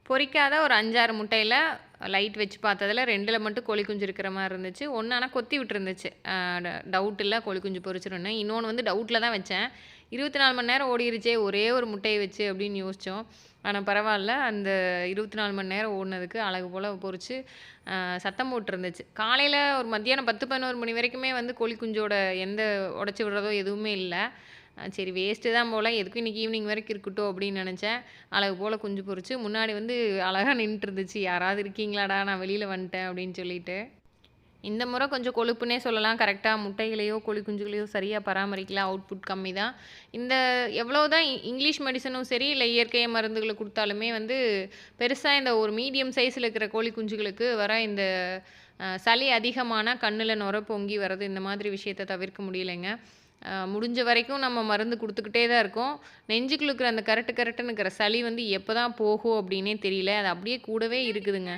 பொரிக்காத ஒரு 5, 6 முட்டையில லைட் வச்சு பார்த்ததுல 2ல மட்டும் கோழி குஞ்சு இருக்கிற மாரி இருந்துச்சு. 1 ஆனா கொத்தி விட்டுருந்துச்சு. டவுட் இல்ல கோழி குஞ்சு பொரிச்சிரும்ன்னு. இன்னொன்னு வந்து டவுட்ல தான் வச்சேன். 24 மணி நேரம் ஓடிருச்சே! ஒரே ஒரு முட்டைய வச்சு அப்டின்னு யோசிச்சோம். ஆனா பரவால்ல. அந்த 24 மணி நேரம் ஓடுனதுக்கு அழகு போல பொரிச்சு, சத்தம் போட்டுருந்துச்சு. காலையில ஒரு மத்தியானம் 10, 11 மணி வரைக்குமே வந்து கோழி குஞ்சோட எந்த உடைச்சு விடுறதோ எதுவுமே இல்ல. சரி வேஸ்ட்டு தான் போல. எதுக்கும் இன்னைக்கு ஈவினிங் வரைக்கும் இருக்கட்டும் அப்படின்னு நெனச்சேன். அழகு போல குஞ்சு பொரிச்சு, முன்னாடி வந்து அழகா நின்னுட்டுருந்துச்சு. "யாராவது இருக்கீங்களாடா? நான் வெளியில வந்துட்டேன்" அப்படின்னு சொல்லிட்டு. இந்த முறை கொஞ்சம் கொழுப்புன்னே சொல்லலாம். கரெக்ட்டா முட்டைகளையோ, கோழி குஞ்சுகளையோ சரியா பராமரிக்கல. அவுட்புட் கம்மி தான். இந்த எவ்வளோதான் இங்கிலீஷ் மெடிசனும் சரி, இல்ல இயற்கை மருந்துகள குடுத்தாலுமே வந்து, பெருசா இந்த ஒரு மீடியம் சைஸ்ல இருக்கிற கோழி குஞ்சுகளுக்கு வர இந்த சளி அதிகமானா கண்ணுல நுரை பொங்கி வர்றது, இந்த மாதிரி விஷயத்த தவிர்க்க முடியலைங்க. முடிஞ்ச வரைக்கும் நம்ம மருந்து குடுத்துக்கிட்டே தான் இருக்கோம். நெஞ்சுக்குள்ள இருக்கிற அந்த கரட்டு கரட்டுன்னு இருக்கிற சளி வந்து எப்பதான் போகும் அப்டின்னே தெரியல. அது அப்படியே கூடவே இருக்குதுங்க.